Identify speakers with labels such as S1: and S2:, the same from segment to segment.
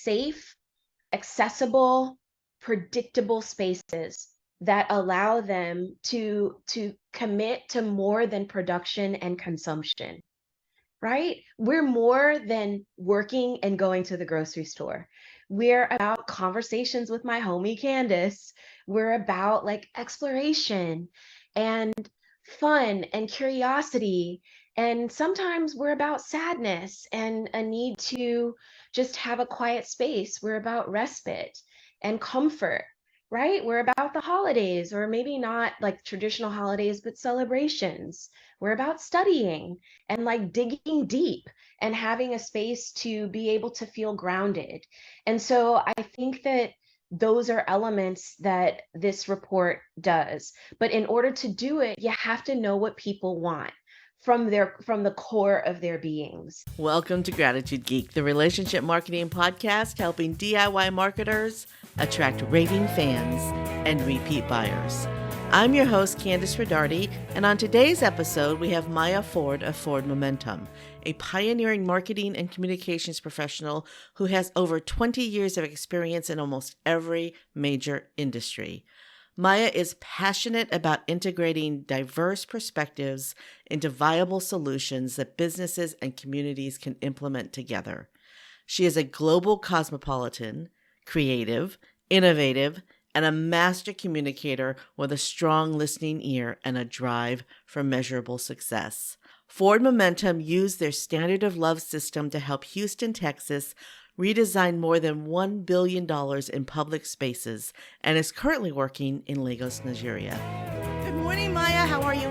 S1: safe, accessible, predictable spaces that allow them to commit to more than production and consumption, right? We're more than working and going to the grocery store. We're about conversations with my homie Candace. We're about like exploration and fun and curiosity. And sometimes we're about sadness and a need to just have a quiet space. We're about respite and comfort, right? We're about the holidays, or maybe not like traditional holidays, but celebrations. We're about studying and like digging deep and having a space to be able to feel grounded. And so I think that those are elements that this report does. But in order to do it, you have to know what people want from the core of their beings.
S2: Welcome to Gratitude Geek, the relationship marketing podcast helping DIY marketers attract raving fans and repeat buyers. I'm your host, Candace Redarty, and on today's episode, we have Maya Ford of Ford Momentum, a pioneering marketing and communications professional who has over 20 years of experience in almost every major industry. Maya is passionate about integrating diverse perspectives into viable solutions that businesses and communities can implement together. She is a global cosmopolitan, creative, innovative, and a master communicator with a strong listening ear and a drive for measurable success. Ford Momentum used their Standard of Love system to help Houston, Texas redesign more than $1 billion in public spaces and is currently working in Lagos, Nigeria. Good morning, Maya. How are you?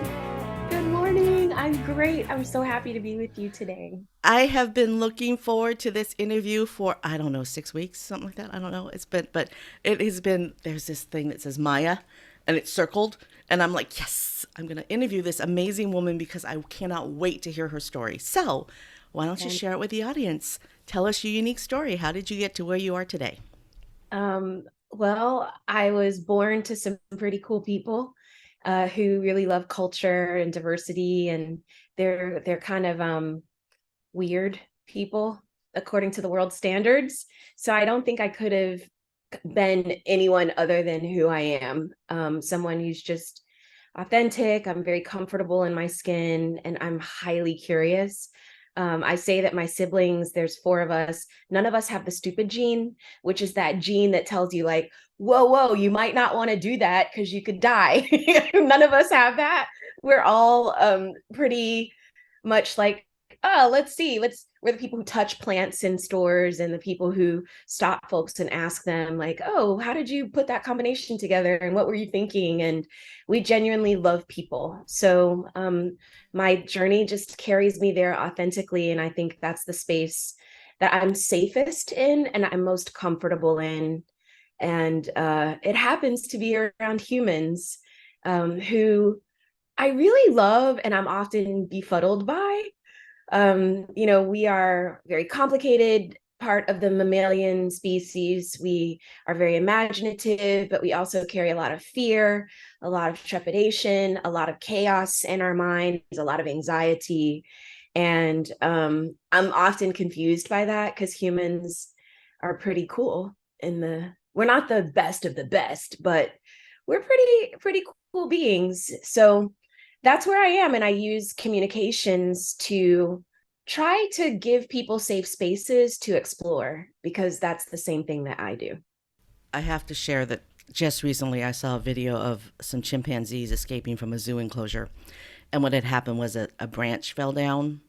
S1: Good morning. I'm great. I'm so happy to be with you today.
S2: I have been looking forward to this interview for, 6 weeks, something like that. I don't know. There's this thing that says Maya and it's circled. And I'm like, yes, I'm going to interview this amazing woman because I cannot wait to hear her story. So why don't you share it with the audience? Tell us your unique story. How did you get to where you are today?
S1: Well, I was born to some pretty cool people who really love culture and diversity, and they're kind of weird people according to the world standards. So I don't think I could have been anyone other than who I am. Someone who's just authentic. I'm very comfortable in my skin, and I'm highly curious. I say that my siblings, there's 4 of us, none of us have the stupid gene, which is that gene that tells you like, whoa, you might not want to do that because you could die. None of us have that. We're all pretty much like, oh, we're the people who touch plants in stores and the people who stop folks and ask them like, oh, how did you put that combination together and what were you thinking? And we genuinely love people. So my journey just carries me there authentically, and I think that's the space that I'm safest in and I'm most comfortable in. And it happens to be around humans who I really love and I'm often befuddled by. We are very complicated part of the mammalian species. We are very imaginative, but we also carry a lot of fear, a lot of trepidation, a lot of chaos in our minds, a lot of anxiety. And I'm often confused by that because humans are pretty cool we're not the best of the best, but we're pretty cool beings. So that's where I am. And I use communications to try to give people safe spaces to explore, because that's the same thing that I do.
S2: I have to share that just recently I saw a video of some chimpanzees escaping from a zoo enclosure. And what had happened was a branch fell down.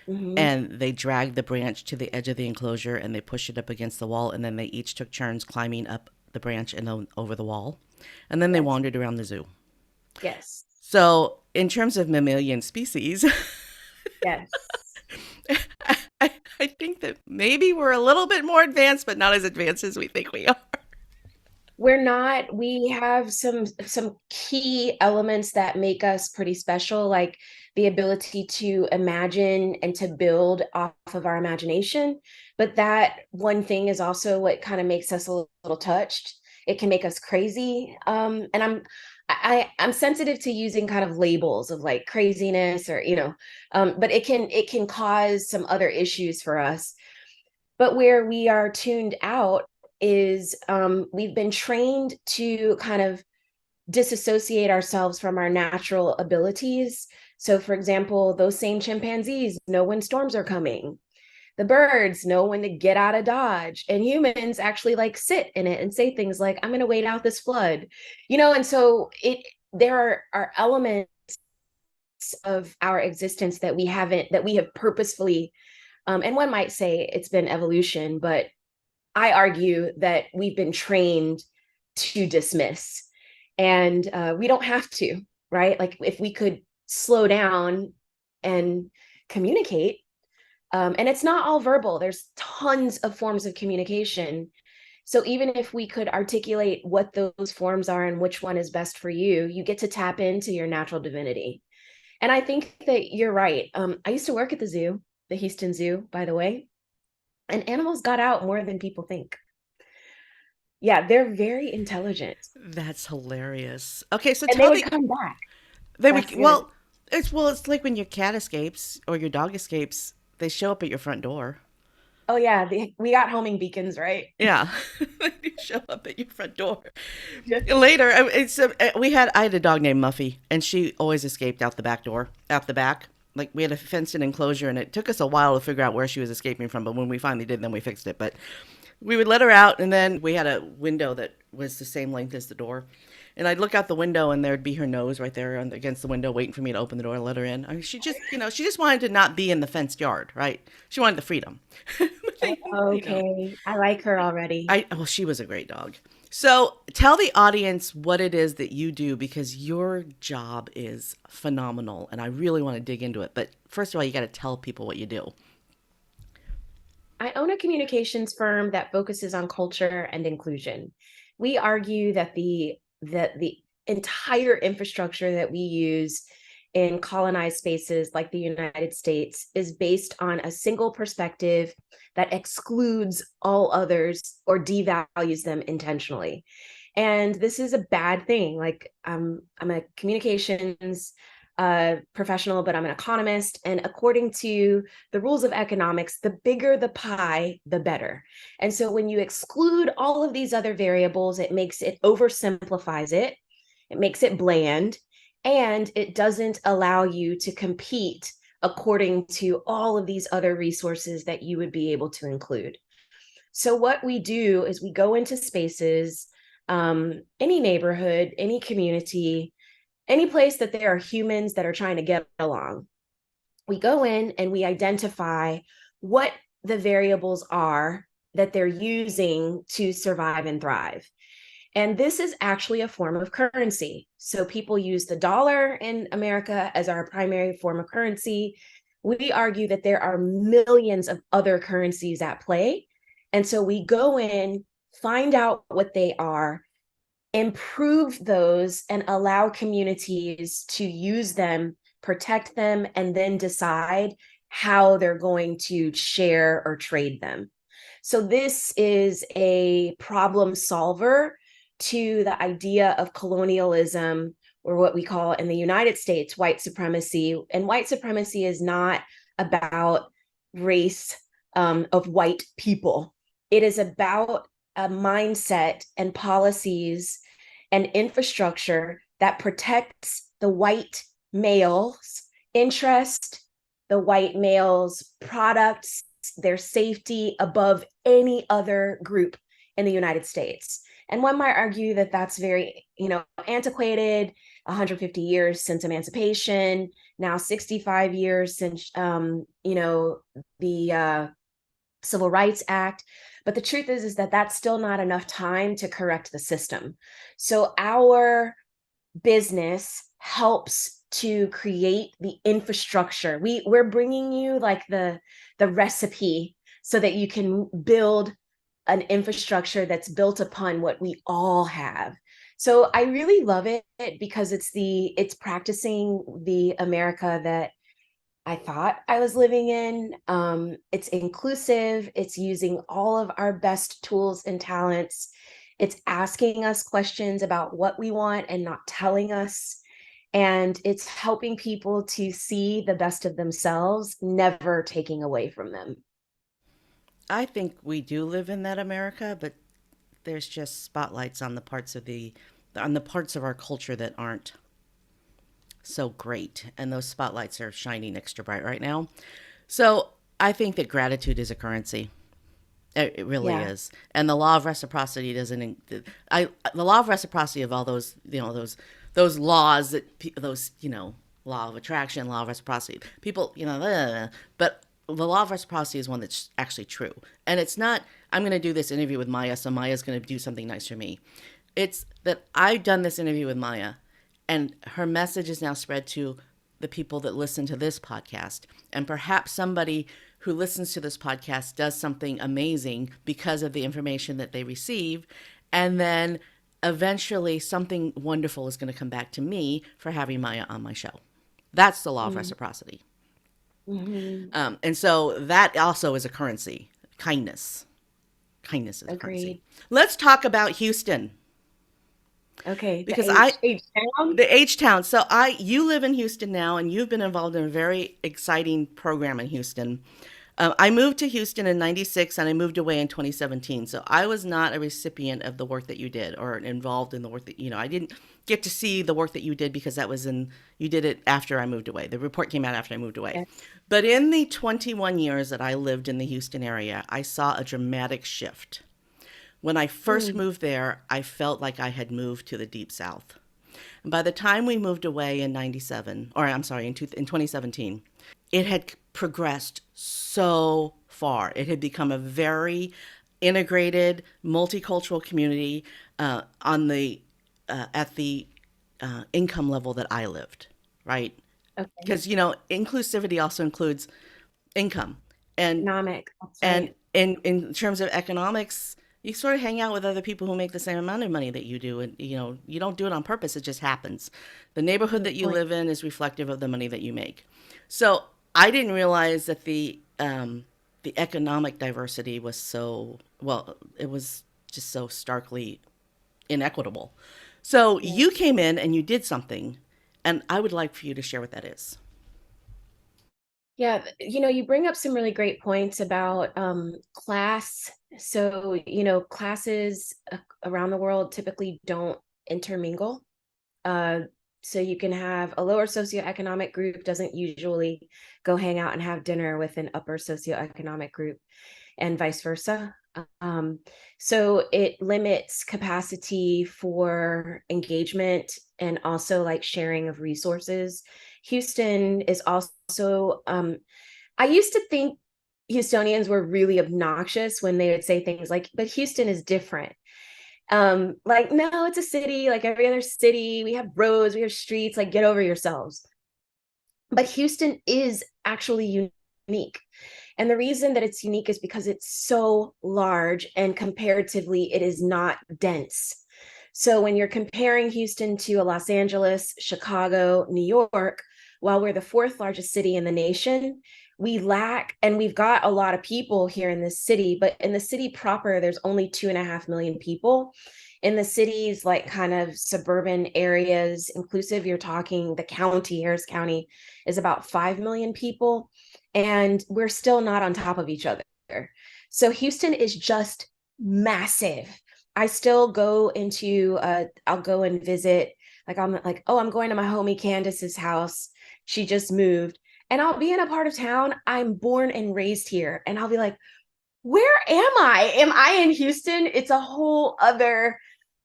S2: Mm-hmm. And they dragged the branch to the edge of the enclosure and they pushed it up against the wall. And then they each took turns climbing up the branch and over the wall. And then they wandered around the zoo.
S1: Yes.
S2: So in terms of mammalian species,
S1: yes,
S2: I think that maybe we're a little bit more advanced, but not as advanced as we think we are.
S1: We're not. We have some key elements that make us pretty special, like the ability to imagine and to build off of our imagination. But that one thing is also what kind of makes us a little touched. It can make us crazy. And I'm sensitive to using kind of labels of like craziness or, but it can cause some other issues for us. But where we are tuned out is we've been trained to kind of disassociate ourselves from our natural abilities. So, for example, those same chimpanzees know when storms are coming. The birds know when to get out of Dodge, and humans actually like sit in it and say things like, I'm going to wait out this flood, and so there are elements of our existence that we have purposefully, and one might say it's been evolution, but I argue that we've been trained to dismiss, and we don't have to, right? Like if we could slow down and communicate, and it's not all verbal, there's tons of forms of communication. So even if we could articulate what those forms are and which one is best for you, you get to tap into your natural divinity. And I think that you're right. I used to work at the zoo, the Houston Zoo, by the way, and animals got out more than people think. Yeah, they're very intelligent,
S2: That's hilarious. Okay, so
S1: and they
S2: tell
S1: would
S2: the
S1: come back.
S2: they
S1: That's
S2: would
S1: good.
S2: it's like when your cat escapes or your dog escapes, they show up at your front door.
S1: Oh yeah, we got homing beacons, right?
S2: Yeah, they show up at your front door.
S1: Just
S2: Later, I had a dog named Muffy, and she always escaped out the back door, out the back. Like we had a fenced-in enclosure, and it took us a while to figure out where she was escaping from. But when we finally did, then we fixed it. But we would let her out, and then we had a window that was the same length as the door. And I'd look out the window, and there'd be her nose right there against the window, waiting for me to open the door and let her in. I mean, she just wanted to not be in the fenced yard, right? She wanted the freedom. you know,
S1: okay. I like her already.
S2: She was a great dog. So tell the audience what it is that you do because your job is phenomenal, and I really want to dig into it. But first of all, you got to tell people what you do.
S1: I own a communications firm that focuses on culture and inclusion. We argue that the entire infrastructure that we use in colonized spaces like the United States is based on a single perspective that excludes all others or devalues them intentionally. And this is a bad thing. Like I'm a communications professional, but I'm an economist. And according to the rules of economics, the bigger the pie, the better. And so when you exclude all of these other variables, it oversimplifies it, it makes it bland, and it doesn't allow you to compete according to all of these other resources that you would be able to include. So what we do is we go into spaces, any neighborhood, any community, any place that there are humans that are trying to get along. We go in and we identify what the variables are that they're using to survive and thrive. And this is actually a form of currency. So people use the dollar in America as our primary form of currency. We argue that there are millions of other currencies at play. And so we go in, find out what they are, improve those, and allow communities to use them, protect them, and then decide how they're going to share or trade them. So this is a problem solver to the idea of colonialism, or what we call in the United States white supremacy. And white supremacy is not about race of white people. It is about a mindset and policies and infrastructure that protects the white male's interest, the white male's products, their safety above any other group in the United States. And one might argue that that's very, antiquated. 150 years since emancipation, now 65 years since, the Civil Rights Act. But the truth is that that's still not enough time to correct the system. So our business helps to create the infrastructure. We're bringing you like the recipe so that you can build an infrastructure that's built upon what we all have. So I really love it because it's practicing the America that I thought I was living in. It's inclusive. It's using all of our best tools and talents. It's asking us questions about what we want and not telling us. And it's helping people to see the best of themselves, never taking away from them.
S2: I think we do live in that America, but there's just spotlights on the parts of our culture that aren't so great, and those spotlights are shining extra bright right now. So I think that gratitude is a currency. It really
S1: Yeah.
S2: is, and the law of reciprocity doesn't. The law of reciprocity of all those those laws those law of attraction, law of reciprocity. People but the law of reciprocity is one that's actually true, and it's not. I'm going to do this interview with Maya, so Maya's going to do something nice for me. It's that I've done this interview with Maya, and her message is now spread to the people that listen to this podcast. And perhaps somebody who listens to this podcast does something amazing because of the information that they receive. And then eventually something wonderful is going to come back to me for having Maya on my show. That's the law of reciprocity.
S1: Mm-hmm.
S2: And so that also is a currency. Kindness. Kindness is a currency.
S1: Agreed.
S2: Let's talk about Houston.
S1: Okay, the
S2: Because
S1: H town.
S2: the H town. So you live in Houston now, and you've been involved in a very exciting program in Houston. I moved to Houston in '96, and I moved away in 2017. So I was not a recipient of the work that you did, or involved in the work that I didn't get to see the work that you did because you did it after I moved away. The report came out after I moved away.
S1: Yes.
S2: But in the 21 years that I lived in the Houston area, I saw a dramatic shift. When I first
S1: Mm,
S2: moved there, I felt like I had moved to the deep south. And by the time we moved away in 97, or I'm sorry, in 2017, it had progressed so far. It had become a very integrated, multicultural community on the at the income level that I lived, right?
S1: okay.
S2: Because inclusivity also includes income, and
S1: Economic. That's
S2: and
S1: right.
S2: in terms of economics, you sort of hang out with other people who make the same amount of money that you do, and you don't do it on purpose. It just happens. The neighborhood
S1: Good
S2: that you
S1: point.
S2: live in is reflective of the money that you make. So I didn't realize that the economic diversity was so well. It was just so starkly inequitable. So
S1: Yes.
S2: you came in and you did something, and I would like for you to share what that is.
S1: Yeah, you bring up some really great points about class. So, classes around the world typically don't intermingle. Uh, so you can have a lower socioeconomic group doesn't usually go hang out and have dinner with an upper socioeconomic group, and vice versa. Um, so it limits capacity for engagement and also like sharing of resources. Houston is also, I used to think Houstonians were really obnoxious when they would say things like, but Houston is different. Like, no, it's a city like every other city. We have roads, we have streets, like, get over yourselves. But Houston is actually unique. And the reason that it's unique is because it's so large and comparatively it is not dense. So when you're comparing Houston to a Los Angeles, Chicago, New York, while we're the fourth largest city in the nation, we lack, and we've got a lot of people here in this city, but in the city proper, there's only 2.5 million people. In the cities, like kind of suburban areas, inclusive, you're talking the county, Harris County is about 5 million people, and we're still not on top of each other. So Houston is just massive. I still go into I'll go and visit, like I'm like, oh, I'm going to my homie Candace's house. She just moved. And I'll be in a part of town. I'm born and raised here. And I'll be like, where am I? Am I in Houston? It's a whole other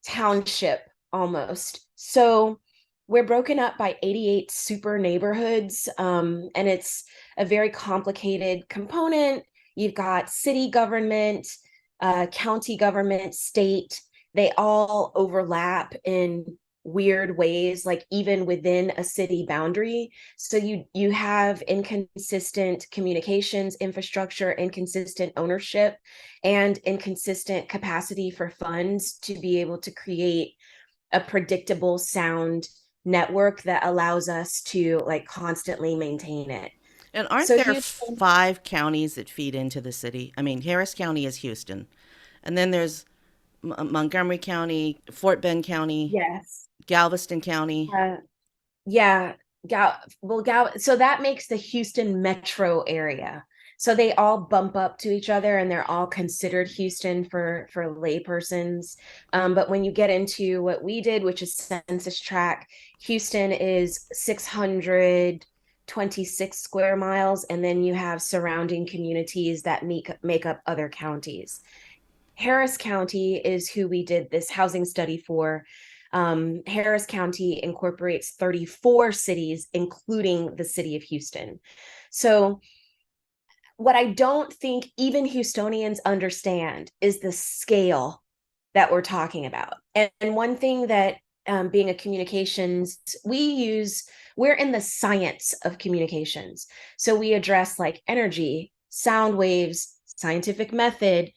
S1: township almost. So we're broken up by 88 super neighborhoods. And it's a very complicated component. You've got city government, county government, state. They all overlap in weird ways, like even within a city boundary. So you have inconsistent communications infrastructure, inconsistent ownership, and inconsistent capacity for funds to be able to create a predictable sound network that allows us to like constantly maintain it.
S2: And aren't
S1: So
S2: there
S1: Houston,
S2: 5 counties that feed into the city? I mean, Harris County is Houston, and then there's Montgomery County, Fort Bend County,
S1: yes,
S2: Galveston County.
S1: uh, yeah, so that makes the Houston metro area. So they all bump up to each other and they're all considered Houston for laypersons. But when you get into what we did, which is census tract, Houston is 626 square miles, and then you have surrounding communities that make up other counties. Harris County is who we did this housing study for. Harris County incorporates 34 cities, including the city of Houston. So, what I don't think even Houstonians understand is the scale that we're talking about. And one thing that being a communications, we're in the science of communications. So we address like energy, sound waves, scientific method,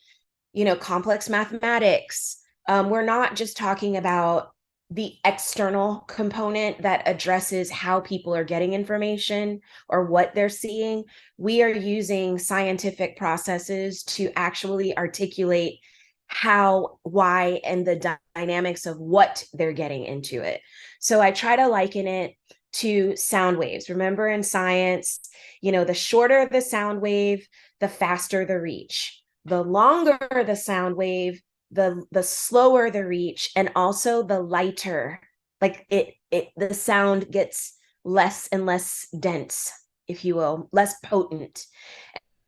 S1: complex mathematics. We're not just talking about the external component that addresses how people are getting information or what they're seeing. We are using scientific processes to actually articulate how, why, and the dynamics of what they're getting into it. So I try to liken it to sound waves. Remember in science, the shorter the sound wave, the faster the reach. The longer the sound wave, the slower the reach, and also the lighter. Like the sound gets less and less dense, if you will, less potent.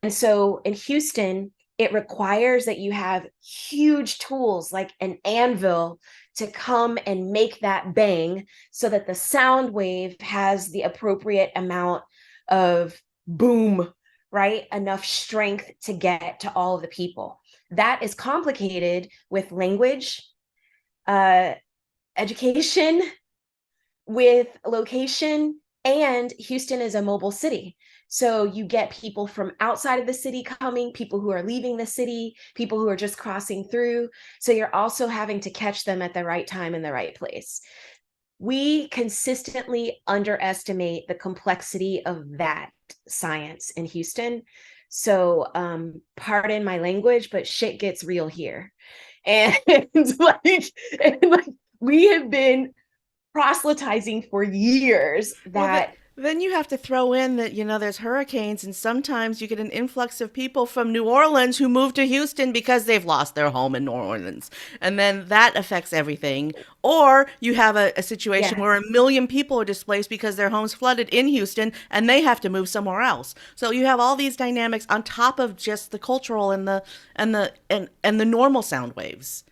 S1: And so in Houston, it requires that you have huge tools like an anvil to come and make that bang so that the sound wave has the appropriate amount of boom, right? Enough strength to get to all of the people. That is complicated with language, uh, education, with location, and Houston is a mobile city. So you get people from outside of the city coming, people who are leaving the city, people who are just crossing through. So you're also having to catch them at the right time in the right place. We consistently underestimate the complexity of that science in Houston. So pardon my language, but shit gets real here. And like we have been proselytizing for years
S2: Well,
S1: that
S2: then you have to throw in that, there's hurricanes, and sometimes you get an influx of people from New Orleans who move to Houston because they've lost their home in New Orleans. And then that affects everything. Or you have a situation
S1: yeah,
S2: where 1 million people are displaced because their homes flooded in Houston and they have to move somewhere else. So you have all these dynamics on top of just the cultural and the normal sound waves.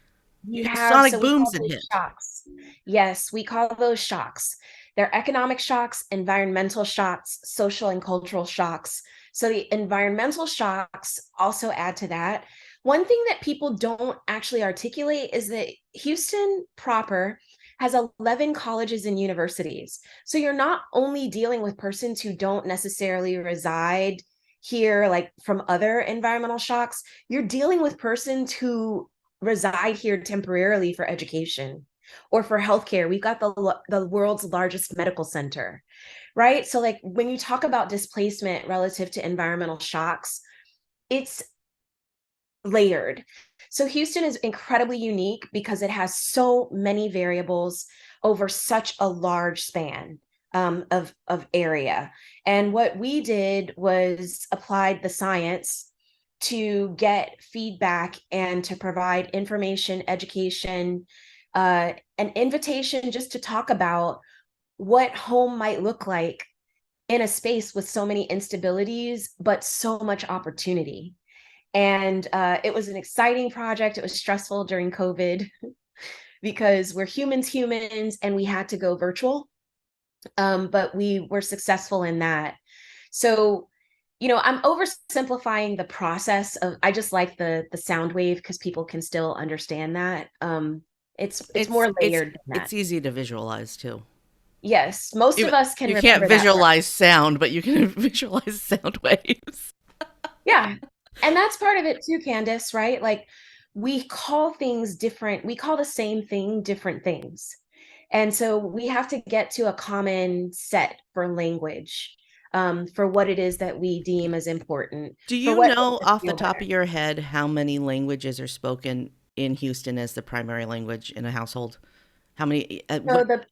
S1: we
S2: You have
S1: have,
S2: sonic
S1: so we
S2: booms
S1: call
S2: that
S1: those
S2: hit.
S1: shocks. Yes, we call those shocks. They're economic shocks, environmental shocks, social and cultural shocks. So the environmental shocks also add to that. One thing that people don't actually articulate is that Houston proper has 11 colleges and universities. So you're not only dealing with persons who don't necessarily reside here, like from other environmental shocks, you're dealing with persons who reside here temporarily for education or for healthcare. We've got the world's largest medical center, right? So like when you talk about displacement relative to environmental shocks, it's layered. So Houston is incredibly unique because it has so many variables over such a large span of area. And what we did was applied the science to get feedback and to provide information, education, an invitation just to talk about what home might look like in a space with so many instabilities, but so much opportunity. And it was an exciting project. It was stressful during COVID because we're humans, and we had to go virtual. But we were successful in that. So, I'm oversimplifying the process of. I just like the sound wave because people can still understand that. It's
S2: It's
S1: more
S2: it's
S1: layered than that.
S2: it's easy to visualize too.
S1: Yes, most of
S2: Even
S1: us can
S2: you can't
S1: remember that part.
S2: visualize sound, but you can visualize sound waves.
S1: Yeah. And that's part of it too, Candace, right? Like we call things different, we call the same thing different things. And so we have to get to a common set for language, for what it is that we deem as important,
S2: Do
S1: for
S2: you
S1: what
S2: know
S1: makes us
S2: off the
S1: feel
S2: top
S1: better.
S2: of your head how many languages are spoken in Houston as the primary language in a household? How many?
S1: So
S2: What of
S1: the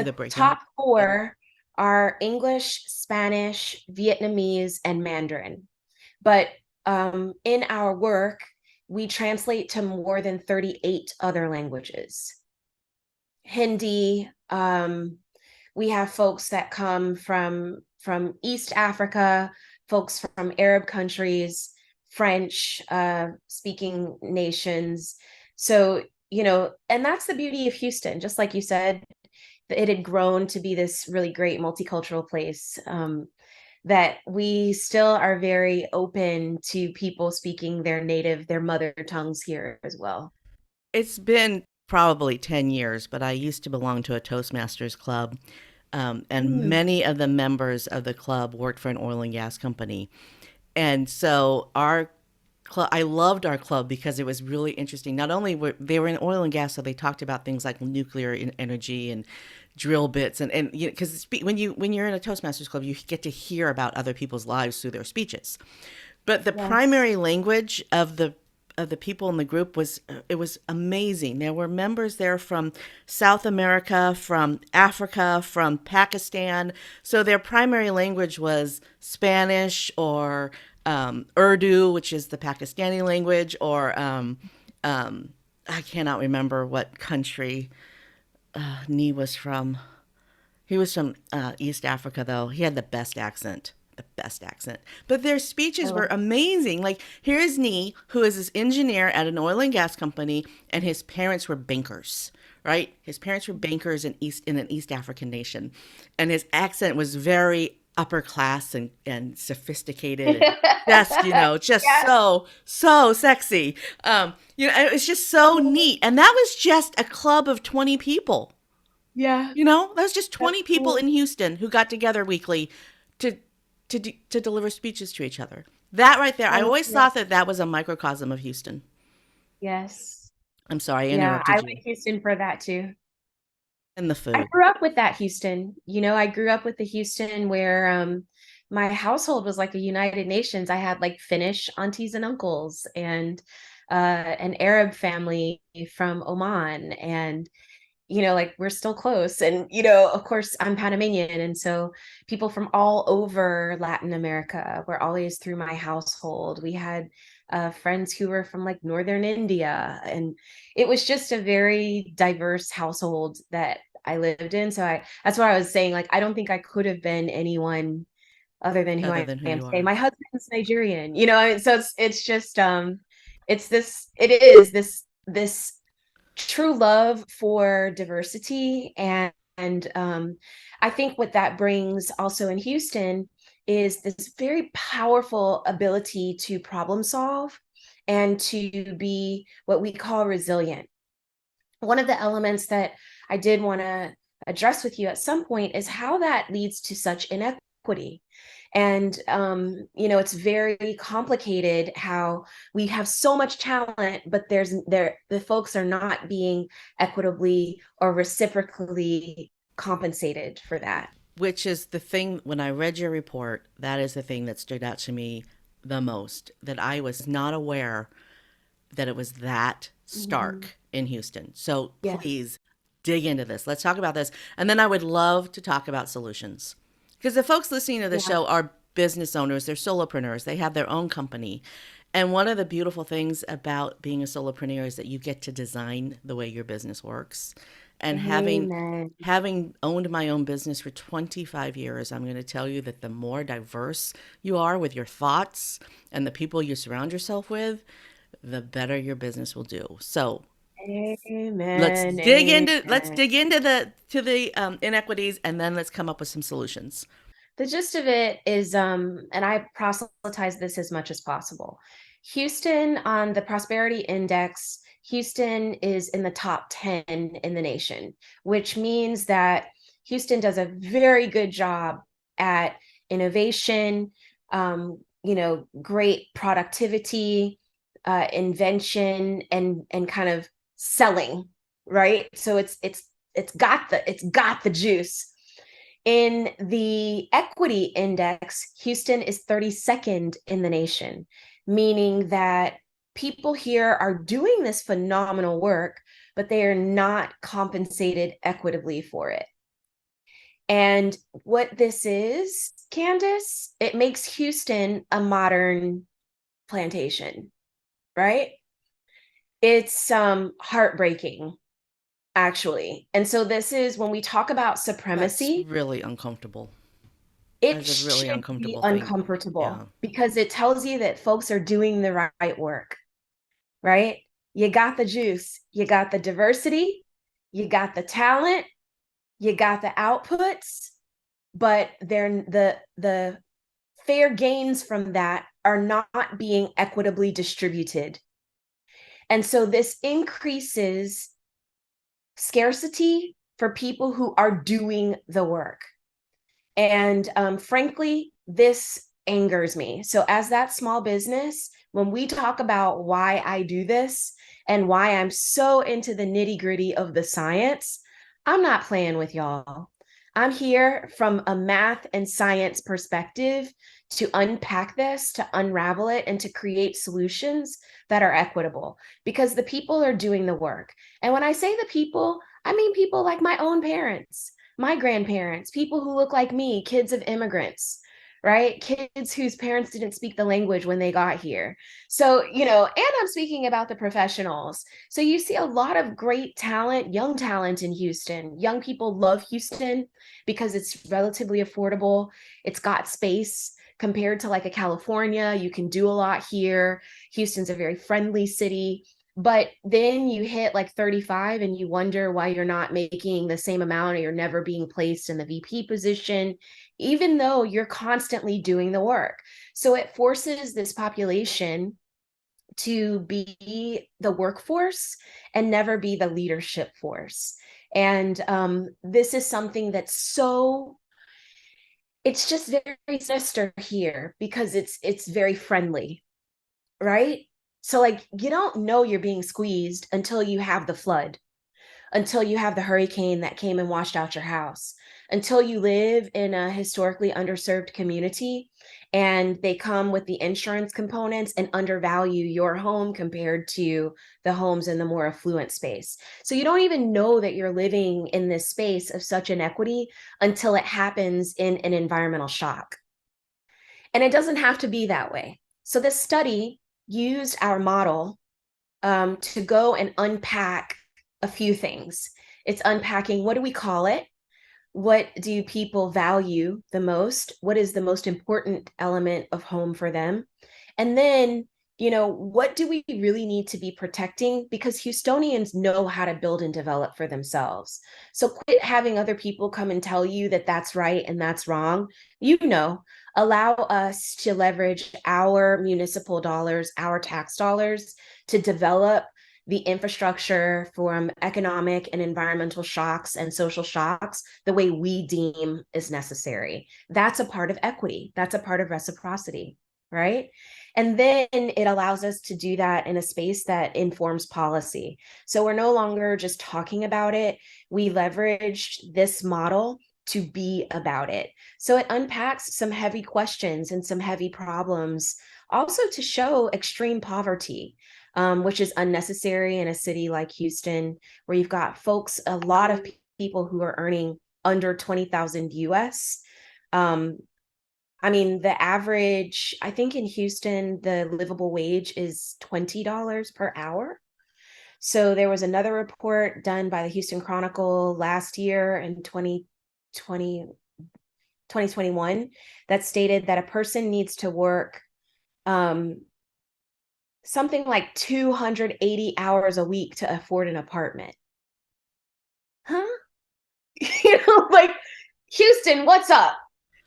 S2: the breakdown?
S1: top four are English, Spanish, Vietnamese, and Mandarin. But in our work, we translate to more than 38 other languages. Hindi, we have folks that come from East Africa, folks from Arab countries, French speaking nations. So, and that's the beauty of Houston. Just like you said, it had grown to be this really great multicultural place, that we still are very open to people speaking their mother tongues here as well.
S2: It's been probably 10 years, but I used to belong to a Toastmasters club. And
S1: Mm,
S2: many of the members of the club worked for an oil and gas company. And so our club, I loved our club because it was really interesting. Not only were they were in oil and gas, so they talked about things like nuclear energy and drill bits, and because when you're in a Toastmasters club, you get to hear about other people's lives through their speeches. But the
S1: yes.
S2: primary language of the people in the group was it was amazing. There were members there from South America, from Africa, from Pakistan. So their primary language was Spanish or Urdu, which is the Pakistani language, or I cannot remember what country Nee was from. He was from East Africa, though. He had the best accent. The best accent. But their
S1: I
S2: speeches were
S1: love
S2: amazing. Like, here's Nee, who is this engineer at an oil and gas company, and his parents were bankers, right? His parents were bankers in an East African nation. And his accent was very upper class and sophisticated and just, just
S1: Yes.
S2: so sexy. It was just so neat. And that was just a club of 20 people.
S1: Yeah,
S2: There's just
S1: that's
S2: 20 people
S1: cool.
S2: in Houston who got together weekly to to deliver speeches to each other. That right there, I
S1: I
S2: always
S1: yeah,
S2: thought that that was a microcosm of Houston.
S1: yes.
S2: I'm sorry, I
S1: Yeah, I
S2: interrupted you.
S1: like Houston for that too.
S2: And the
S1: I
S2: food.
S1: grew up with that Houston. I grew up with the Houston where my household was like a United Nations. I had like Finnish aunties and uncles and an Arab family from Oman, and like we're still close. And of course, I'm Panamanian, and so people from all over Latin America were always through my household. We had friends who were from like northern India, and it was just a very diverse household that I lived in. So that's what I was saying. Like, I don't think I could have been anyone other than who
S2: Other
S1: I
S2: than who
S1: am
S2: you
S1: today.
S2: are.
S1: My husband's Nigerian, so it's just it is this true love for diversity, and I think what that brings also in Houston is this very powerful ability to problem solve and to be what we call resilient. One of the elements that I did want to address with you at some point is how that leads to such inequity. And it's very complicated how we have so much talent, but the folks are not being equitably or reciprocally compensated for that.
S2: Which is the thing, when I read your report, that is the thing that stood out to me the most, that I was not aware that it was that
S1: Mhm.
S2: stark in Houston. So
S1: Yes.
S2: please dig into this. Let's talk about this. And then I would love to talk about solutions. Because the folks listening to the
S1: Yeah.
S2: show are business owners, they're solopreneurs, they have their own company. And one of the beautiful things about being a solopreneur is that you get to design the way your business works. And
S1: Amen.
S2: having owned my own business for 25 years, I'm going to tell you that the more diverse you are with your thoughts and the people you surround yourself with, the better your business will do. So
S1: Amen.
S2: let's
S1: Amen.
S2: dig into the inequities, and then let's come up with some solutions.
S1: The gist of it is, and I proselytize this as much as possible. Houston, on the prosperity index, Houston is in the top 10 in the nation, which means that Houston does a very good job at innovation, great productivity, invention, and kind of selling, right? So it's got the juice. In the equity index, Houston is 32nd in the nation, meaning that people here are doing this phenomenal work, but they are not compensated equitably for it. And what this is, Candace, it makes Houston a modern plantation, right? It's heartbreaking, actually. And so this is when we talk about
S2: That's
S1: supremacy,
S2: really uncomfortable. That
S1: it
S2: is a really
S1: should be
S2: uncomfortable thing. Yeah.
S1: uncomfortable because it tells you that folks are doing the right work, right? You got the juice, you got the diversity, you got the talent, you got the outputs, but they're the fair gains from that are not being equitably distributed. And so this increases scarcity for people who are doing the work. And frankly, this angers me. So, as that small business, when we talk about why I do this and why I'm so into the nitty gritty of the science, I'm not playing with y'all. I'm here from a math and science perspective to unpack this, to unravel it, and to create solutions that are equitable because the people are doing the work. And when I say the people, I mean people like my own parents, my grandparents, people who look like me, kids of immigrants, right? Kids whose parents didn't speak the language when they got here. So, and I'm speaking about the professionals. So you see a lot of great talent, young talent in Houston. Young people love Houston because it's relatively affordable. It's got space compared to like a California. You can do a lot here. Houston's a very friendly city. But then you hit like 35 and you wonder why you're not making the same amount or you're never being placed in the VP position, even though you're constantly doing the work. So it forces this population to be the workforce and never be the leadership force. And this is something that's it's just very sinister here because it's very friendly, right? So like you don't know you're being squeezed until you have the flood, until you have the hurricane that came and washed out your house, until you live in a historically underserved community and they come with the insurance components and undervalue your home compared to the homes in the more affluent space. So you don't even know that you're living in this space of such inequity until it happens in an environmental shock. And it doesn't have to be that way. So this study used our model to go and unpack a few things. It's unpacking what do we call it? What do people value the most? What is the most important element of home for them? And then, what do we really need to be protecting? Because Houstonians know how to build and develop for themselves. So quit having other people come and tell you that that's right and that's wrong. Allow us to leverage our municipal dollars, our tax dollars to develop the infrastructure from economic and environmental shocks and social shocks the way we deem is necessary. That's a part of equity. That's a part of reciprocity, right? And then it allows us to do that in a space that informs policy. So we're no longer just talking about it. We leveraged this model to be about it. So it unpacks some heavy questions and some heavy problems, also to show extreme poverty, which is unnecessary in a city like Houston, where you've got folks, a lot of people who are earning under 20,000 US. I mean, the average, I think in Houston, the livable wage is $20 per hour. So there was another report done by the Houston Chronicle last year in 2020, 2021 that stated that a person needs to work something like 280 hours a week to afford an apartment. Huh? Like, Houston, what's up?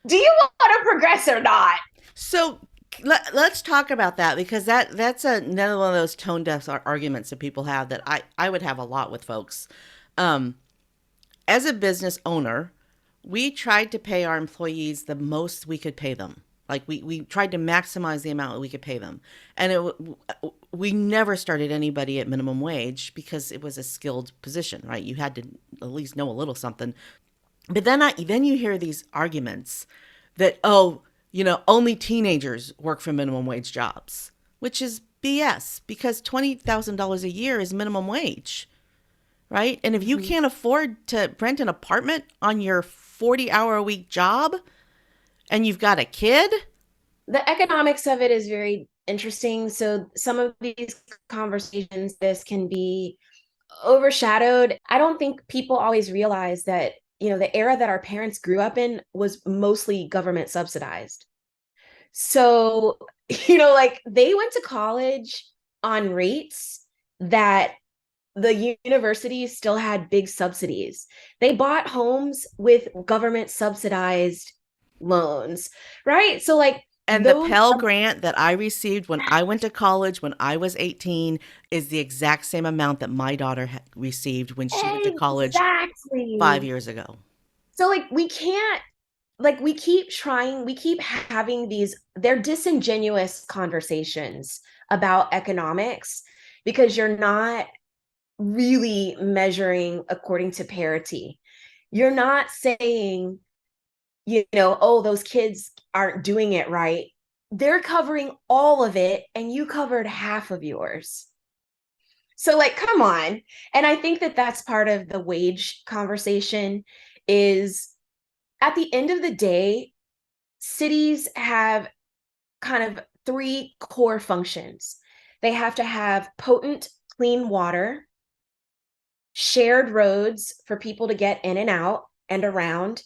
S1: Do you want to progress or not?
S2: So let's talk about that because that's another one of those tone deaf arguments that people have that I would have a lot with folks. As a business owner, we tried to pay our employees the most we could pay them. Like we tried to maximize the amount that we could pay them. And we never started anybody at minimum wage because it was a skilled position, right? You had to at least know a little something. But then you hear these arguments that, only teenagers work for minimum wage jobs, which is BS because $20,000 a year is minimum wage, right? And if you can't afford to rent an apartment on your 40-hour-a-week job and you've got a kid,
S1: the economics of it is very interesting. So some of these conversations, this can be overshadowed. I don't think people always realize that, the era that our parents grew up in was mostly government subsidized. So, like they went to college on rates that the universities still had big subsidies. They bought homes with government subsidized loans, right? So, like,
S2: And the
S1: those,
S2: Pell Grant that I received when I went to college when I was 18 is the exact same amount that my daughter received when she went to college
S1: exactly.
S2: 5 years ago.
S1: So, like, we can't, like, we keep trying, we keep having these, they're disingenuous conversations about economics because you're not really measuring according to parity. You're not saying, oh, those kids aren't doing it right. They're covering all of it, and you covered half of yours. So, like, come on. And I think that that's part of the wage conversation is at the end of the day, cities have kind of three core functions. They have to have potent, clean water, shared roads for people to get in and out and around,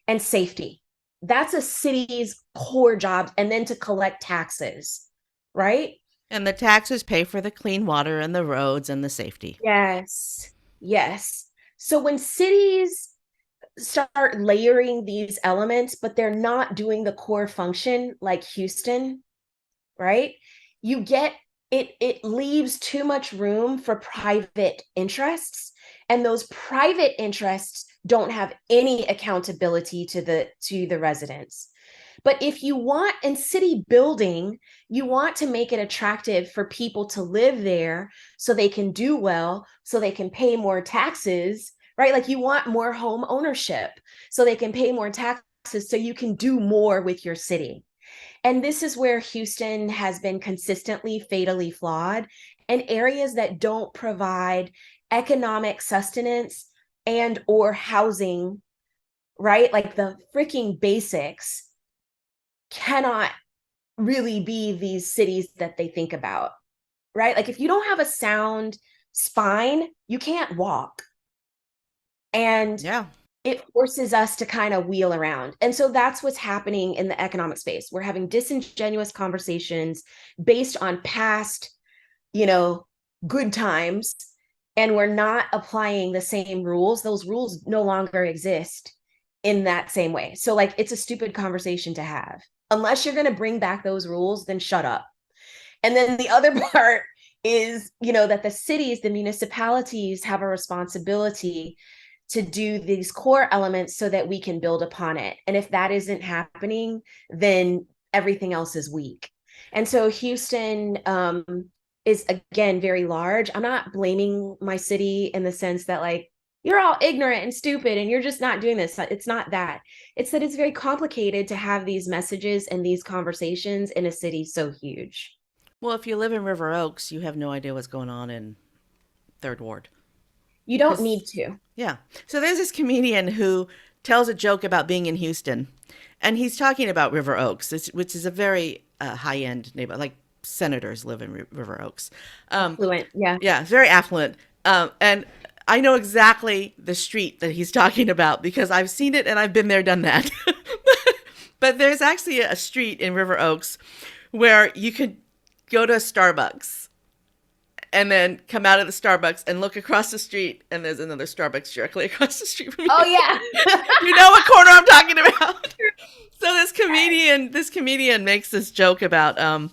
S1: and safety. That's a city's core job. And then to collect taxes, right?
S2: And the taxes pay for the clean water and the roads and the safety.
S1: Yes. Yes. So when cities start layering these elements, but they're not doing the core function like Houston, right? You get it leaves too much room for private interests, and those private interests don't have any accountability to the residents. But if you want in city building, you want to make it attractive for people to live there so they can do well, so they can pay more taxes, right? Like you want more home ownership so they can pay more taxes so you can do more with your city. And this is where Houston has been consistently fatally flawed, and areas that don't provide economic sustenance and or housing, right? Like the freaking basics cannot really be these cities that they think about, right? Like if you don't have a sound spine, you can't walk. And
S2: Yeah.
S1: it forces us to kind of wheel around. And so that's what's happening in the economic space. We're having disingenuous conversations based on past, you know, good times, and we're not applying the same rules. Those rules no longer exist in that same way. So, like, it's a stupid conversation to have. Unless you're going to bring back those rules, then shut up. And then the other part is, that the cities, the municipalities have a responsibility to do these core elements so that we can build upon it. And if that isn't happening, then everything else is weak. And so Houston is, again, very large. I'm not blaming my city in the sense that, like, you're all ignorant and stupid and you're just not doing this. It's not that. It's that it's very complicated to have these messages and these conversations in a city so huge.
S2: Well, if you live in River Oaks, you have no idea what's going on in Third Ward.
S1: You don't
S2: Because,
S1: need to.
S2: yeah. So there's this comedian who tells a joke about being in Houston, and he's talking about River Oaks, which is a very high end neighborhood. Like senators live in River Oaks.
S1: Affluent. Yeah.
S2: Yeah, very affluent. And I know exactly the street that he's talking about because I've seen it and I've been there, done that. But there's actually a street in River Oaks where you could go to a Starbucks and then come out of the Starbucks and look across the street, and there's another Starbucks directly across the street from you.
S1: Oh yeah.
S2: You know what corner I'm talking about. So this comedian makes this joke about the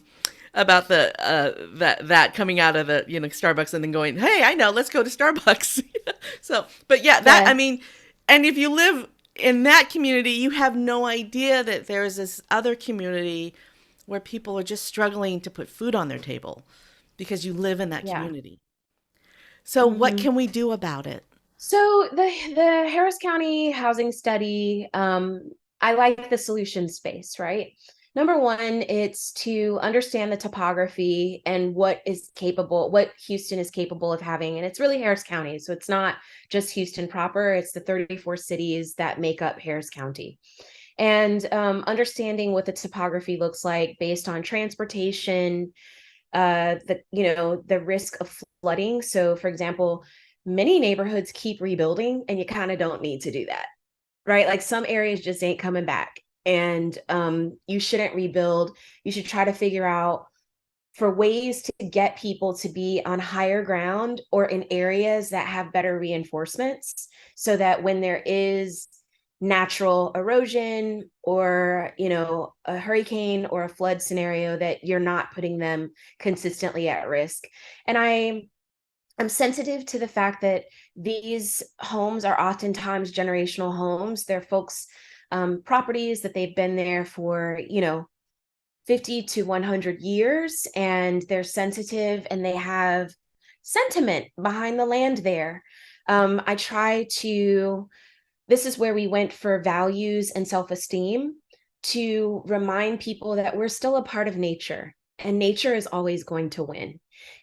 S2: that coming out of the Starbucks and then going, hey, I know, let's go to Starbucks. So, but yeah, that, I mean, and if you live in that community, you have no idea that there's this other community where people are just struggling to put food on their table because you live in that
S1: Yeah.
S2: community. So what
S1: Mhm.
S2: can we do about it?
S1: So the Harris County housing study, I like the solution space, right? Number one, it's to understand the topography and what Houston is capable of having. And it's really Harris County. So it's not just Houston proper, it's the 34 cities that make up Harris County. and understanding what the topography looks like based on transportation, the risk of flooding. So, for example, many neighborhoods keep rebuilding, and you kind of don't need to do that, right? Like some areas just ain't coming back, and you shouldn't rebuild. You should try to figure out for ways to get people to be on higher ground or in areas that have better reinforcements, so that when there is natural erosion or a hurricane or a flood scenario, that you're not putting them consistently at risk. And I'm sensitive to the fact that these homes are oftentimes generational homes. They're folks properties that they've been there for 50 to 100 years, and they're sensitive and they have sentiment behind the land there. I try to, this is where we went for values and self-esteem, to remind people that we're still a part of nature and nature is always going to win.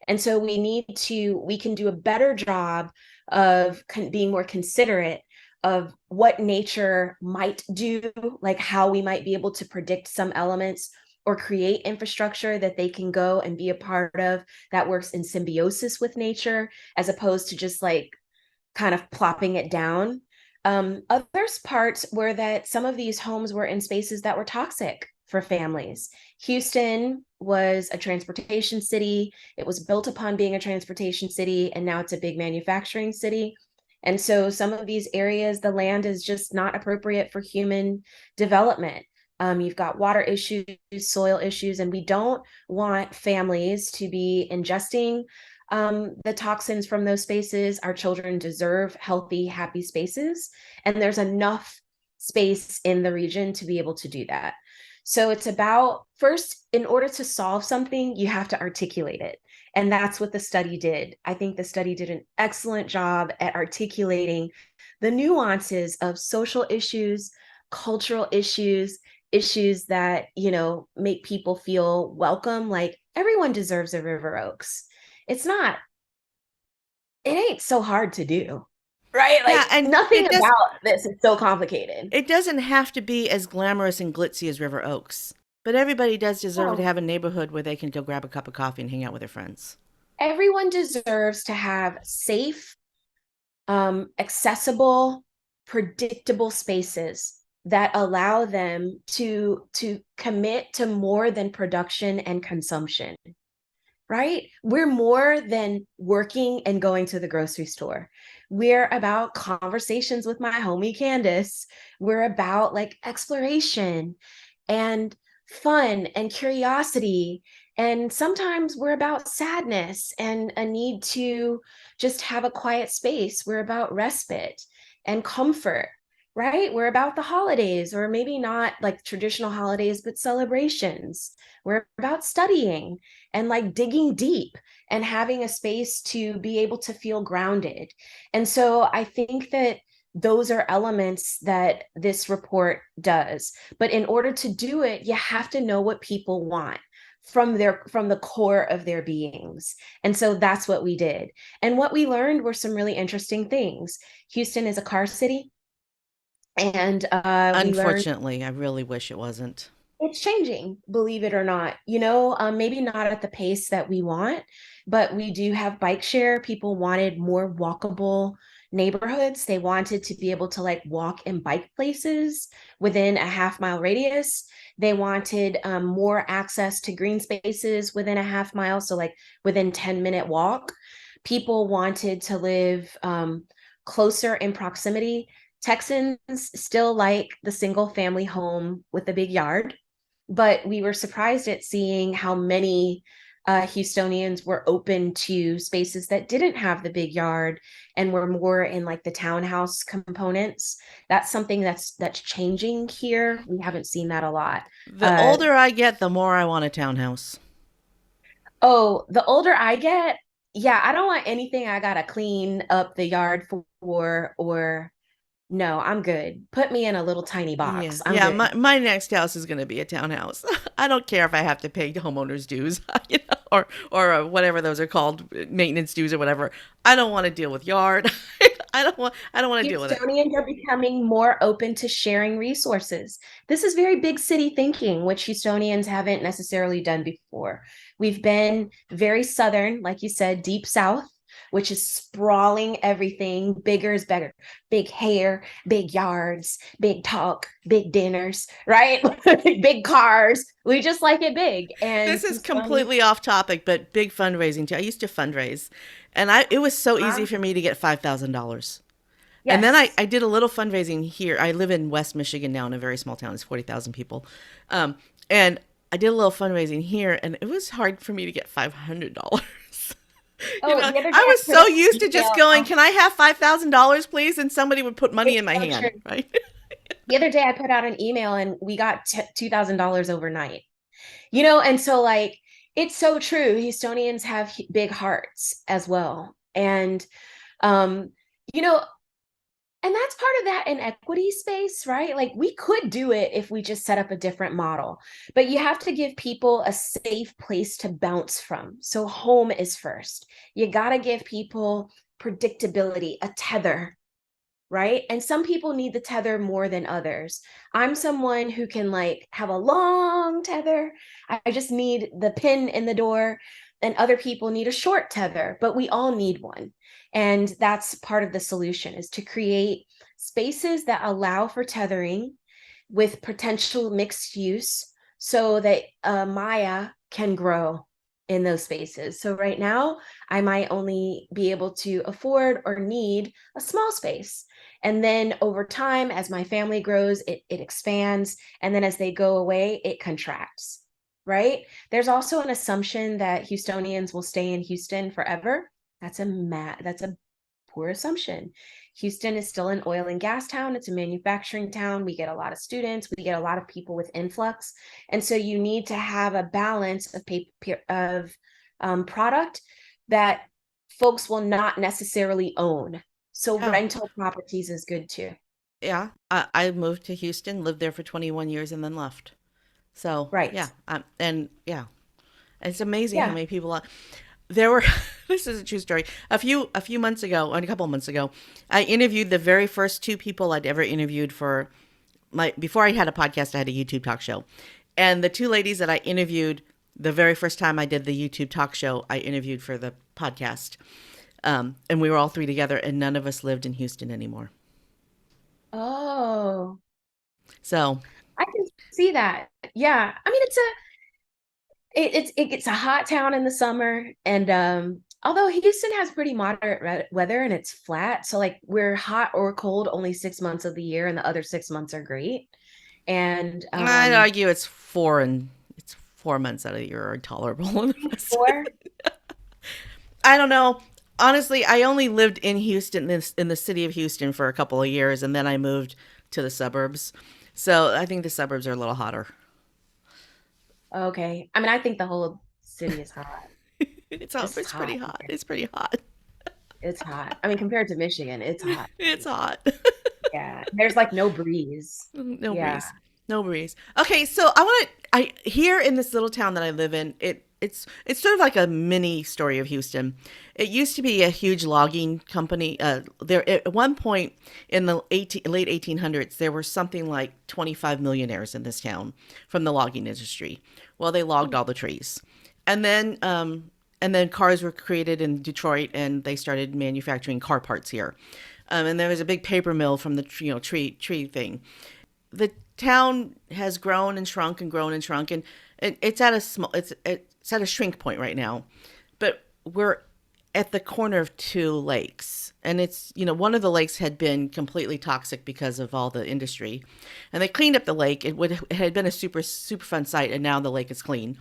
S1: And so we can do a better job of being more considerate of what nature might do, like how we might be able to predict some elements or create infrastructure that they can go and be a part of that works in symbiosis with nature, as opposed to just like kind of plopping it down. Others parts were that some of these homes were in spaces that were toxic for families. Houston was a transportation city. It was built upon being a transportation city, and now it's a big manufacturing city. And so some of these areas, the land is just not appropriate for human development. You've got water issues, soil issues, and we don't want families to be ingesting the toxins from those spaces. Our children deserve healthy, happy spaces, and there's enough space in the region to be able to do that. So it's about, first, in order to solve something, you have to articulate it. And that's what the study did. I think the study did an excellent job at articulating the nuances of social issues, cultural issues, issues that, make people feel welcome. Like everyone deserves a River Oaks. It's not, it ain't so hard to do, right?
S2: Yeah,
S1: Like
S2: and
S1: nothing about this is so complicated.
S2: it doesn't have to be as glamorous and glitzy as River Oaks. But everybody does deserve to
S1: No,
S2: have a neighborhood where they can go grab a cup of coffee and hang out with their friends.
S1: everyone deserves to have safe, accessible, predictable spaces that allow them to commit to more than production and consumption. Right? We're more than working and going to the grocery store. We're about conversations with my homie Candace. We're about like exploration and fun and curiosity. And sometimes we're about sadness and a need to just have a quiet space. We're about respite and comfort, right? We're about the holidays, or maybe not like traditional holidays, but celebrations. We're about studying and like digging deep and having a space to be able to feel grounded. And so I think that those are elements that this report does. But in order to do it, you have to know what people want from the core of their beings. And so that's what we did. And what we learned were some really interesting things. Houston is a car city, and we learned
S2: Unfortunately, I really wish it wasn't.
S1: it's changing, believe it or not. Maybe not at the pace that we want, but we do have bike share. People wanted more walkable neighborhoods. They wanted to be able to like walk and bike places within a half-mile radius. They wanted more access to green spaces within a half mile, so like within 10-minute walk. People wanted to live closer in proximity. Texans still like the single family home with a big yard, but we were surprised at seeing how many Houstonians were open to spaces that didn't have the big yard and were more in like the townhouse components. That's something that's changing here. We haven't seen that a lot.
S2: The
S1: Uh,
S2: older I get, the more I want a townhouse.
S1: oh, the older I get, yeah, I don't want anything I gotta clean up the yard for, or no, I'm good. Put me in a little tiny
S2: Yeah,
S1: box. I'm
S2: yeah.
S1: good.
S2: My next house is going to be a townhouse. I don't care if I have to pay homeowners dues, or whatever those are called, maintenance dues or whatever. I don't want to deal with yard. I don't want to deal with it.
S1: Houstonians are becoming more open to sharing resources. This is very big city thinking, which Houstonians haven't necessarily done before. We've been very Southern, like you said, deep South, which is sprawling everything. Bigger is better. Big hair, big yards, big talk, big dinners, right? Big cars. We just like it big. And
S2: This is
S1: Houstonians,
S2: completely off topic, but big fundraising too. I used to fundraise, and it was so easy for me to get $5,000. And then
S1: yes.
S2: I did a little fundraising here. I live in West Michigan now in a very small town. It's 40,000 people. And I did a little fundraising here, and it was hard for me to get $500.
S1: Oh, the other day
S2: I
S1: I
S2: was
S1: put
S2: so
S1: out
S2: used
S1: an
S2: to just
S1: email.
S2: going, "Can I have $5,000, please?" And somebody would put money
S1: It's
S2: in my
S1: so
S2: hand,
S1: true.
S2: right?
S1: The other day I put out an email and we got $2,000 overnight. And so like it's so true. Houstonians have big hearts as well. And um, you know, and that's part of that inequity space, right? Like we could do it if we just set up a different model, but you have to give people a safe place to bounce from. So home is first. You got to give people predictability, a tether, right? And some people need the tether more than others. I'm someone who can like have a long tether. I just need the pin in the door, and other people need a short tether, but we all need one. And that's part of the solution is to create spaces that allow for tethering with potential mixed use so that Maya can grow in those spaces. So right now, I might only be able to afford or need a small space. And then over time, as my family grows, it expands. And then as they go away, it contracts, right? There's also an assumption that Houstonians will stay in Houston forever. That's a poor assumption. Houston is still an oil and gas town. It's a manufacturing town. We get a lot of students. We get a lot of people with influx, and so you need to have a balance of product that folks will not necessarily own. So
S2: Yeah,
S1: rental properties is good too.
S2: yeah. I moved to Houston, lived there for 21 years, and then left. So
S1: Right.
S2: yeah, and yeah, it's amazing how
S1: Yeah.
S2: many people. There were. This is a true story. A few months ago, a couple of months ago, I interviewed the very first two people I'd ever interviewed for my. Before I had a podcast, I had a YouTube talk show, and the two ladies that I interviewed the very first time I did the YouTube talk show, I interviewed for the podcast, and we were all three together, and none of us lived in Houston anymore.
S1: Oh,
S2: So
S1: I can see that. Yeah. I mean, it gets a hot town in the summer, and although Houston has pretty moderate weather and it's flat, so like we're hot or cold only 6 months of the year, and the other 6 months are great. And
S2: I'd argue it's 4 months out of the year are tolerable. And the rest
S1: four.
S2: I don't know. Honestly, I only lived in Houston, in the city of Houston, for a couple of years, and then I moved to the suburbs. So I think the suburbs are a little hotter.
S1: Okay. I mean, I think the whole city is hot.
S2: It's hot.
S1: This is
S2: It's pretty
S1: hot.
S2: hot. It's pretty hot.
S1: It's hot. I mean, compared to Michigan, it's hot.
S2: It's hot.
S1: Yeah. There's like no breeze.
S2: No
S1: Yeah.
S2: breeze. No breeze. Okay, so I here in this little town that I live in, it's sort of like a mini story of Houston. It used to be a huge logging company. There at one point in the late 1800s, there were something like 25 millionaires in this town from the logging industry. Well, they logged all the trees, and then cars were created in Detroit, and they started manufacturing car parts here. And there was a big paper mill from the tree thing. The town has grown and shrunk and grown and shrunk, and it's at a it's at a shrink point right now. But we're at the corner of two lakes, and it's one of the lakes had been completely toxic because of all the industry, and they cleaned up the lake. It had been a super fun site, and now the lake is clean.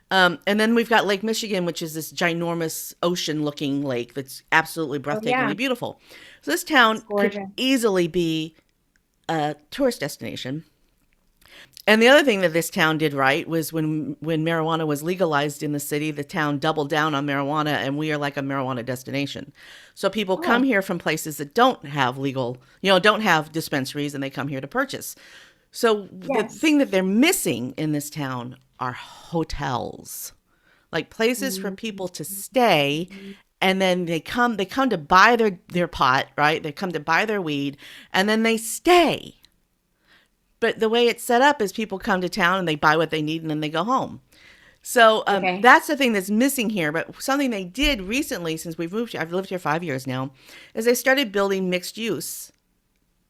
S2: And then we've got Lake Michigan, which is this ginormous ocean looking lake that's absolutely
S1: Oh, yeah.
S2: breathtakingly beautiful. So this town
S1: It's
S2: could
S1: gorgeous.
S2: easily be a tourist destination. And the other thing that this town did right was when marijuana was legalized in the city, the town doubled down on marijuana, and we are like a marijuana destination. So people come
S1: Oh,
S2: here from places that don't have don't have dispensaries, and they come here to purchase. So the
S1: yes.
S2: thing that they're missing in this town are hotels, like places for
S1: Mhm.
S2: people to stay and then they come to buy their pot, right? They come to buy their weed, and then they stay. But the way it's set up is people come to town and they buy what they need and then they go home. So
S1: Okay.
S2: that's the thing that's missing here. But something they did recently, since we've moved here, I've lived here 5 years now, is they started building mixed use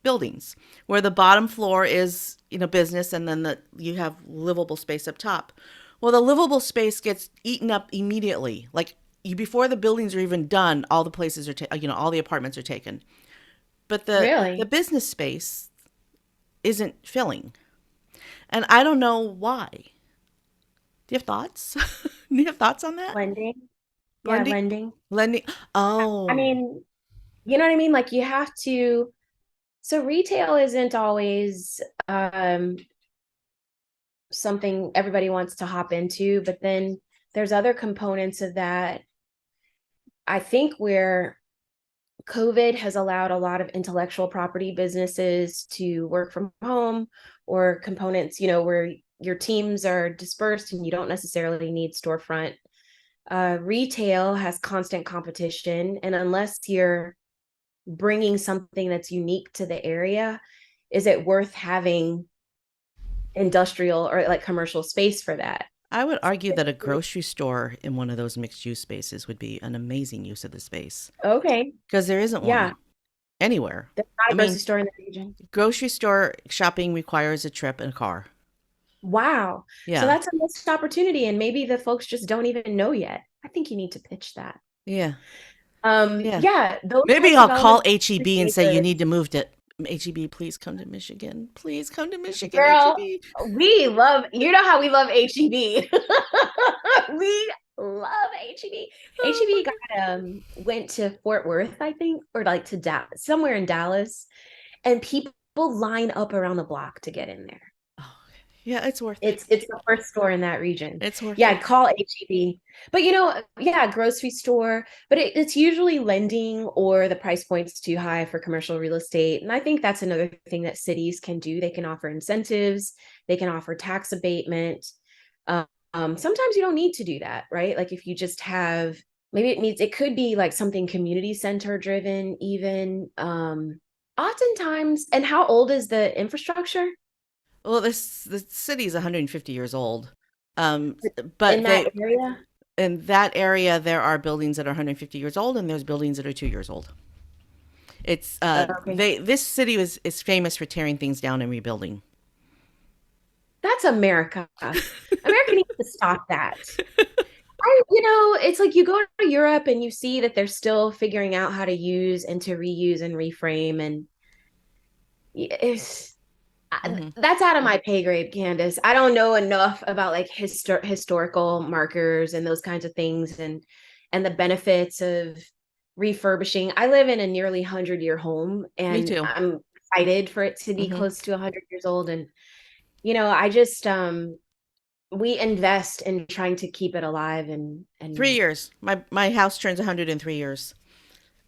S2: buildings where the bottom floor is business, and then you have livable space up top. Well, the livable space gets eaten up immediately. Like before the buildings are even done, all the places are all the apartments are taken. But the
S1: Really?
S2: business space isn't filling, and I don't know why. Do you have thoughts? Do you have thoughts on that?
S1: Lending. Yeah,
S2: Lending,
S1: lending.
S2: lending.
S1: I
S2: Oh,
S1: mean, you know what I mean? Like you have to, so retail isn't always something everybody wants to hop into, but then there's other components of that. I think where COVID has allowed a lot of intellectual property businesses to work from home, or components, where your teams are dispersed and you don't necessarily need storefront. Retail has constant competition, and unless you're bringing something that's unique to the area, is it worth having industrial or like commercial space for that?
S2: I would argue that a grocery store in one of those mixed use spaces would be an amazing use of the space
S1: Okay.
S2: because there isn't
S1: Yeah.
S2: one anywhere.
S1: There's not
S2: I
S1: a grocery
S2: mean,
S1: store in the region.
S2: grocery store shopping requires a trip and a car.
S1: Wow. So
S2: Yeah.
S1: that's a missed opportunity, and maybe the folks just don't even know yet. I think you need to pitch that.
S2: Yeah. Yeah.
S1: Yeah, those
S2: Maybe
S1: types of
S2: I'll call
S1: elements are
S2: HEB and
S1: really
S2: say, you
S1: good.
S2: need to move to HEB. Please come to Michigan. Please come to Michigan,
S1: Girl,
S2: HEB.
S1: we love, how we love HEB. We love HEB.
S2: Oh
S1: HEB
S2: my
S1: got went to Fort Worth, I think, or like to Dallas, somewhere in Dallas, and people line up around the block to get in there.
S2: God. Oh, yeah, it's worth it.
S1: It's the first store in that region.
S2: It's worth
S1: Yeah,
S2: it.
S1: call HEB. But yeah, grocery store, but it's usually lending, or the price point's too high for commercial real estate. And I think that's another thing that cities can do. They can offer incentives, they can offer tax abatement. Sometimes you don't need to do that, right? Like if you just have, maybe it could be like something community center driven, even. Oftentimes, and how old is the infrastructure
S2: Well, the city is 150 years old. Um,
S1: in
S2: but
S1: that area?
S2: in that area, there are buildings that are 150 years old, and there's buildings that are 2 years old. It's
S1: Okay.
S2: this city is famous for tearing things down and rebuilding.
S1: That's America. America needs to stop that. It's like you go to Europe and you see that they're still figuring out how to use and to reuse and reframe. And it's,
S2: Hmm.
S1: that's out of my pay grade, Candace. I don't know enough about like historical markers and those kinds of things, and the benefits of refurbishing. I live in a nearly 100-year home,
S2: Me
S1: and
S2: too.
S1: I'm excited for it to be
S2: Hmm.
S1: close to 100 years old. And I just we invest in trying to keep it alive, and
S2: 3 years. My house turns 100 in 3 years.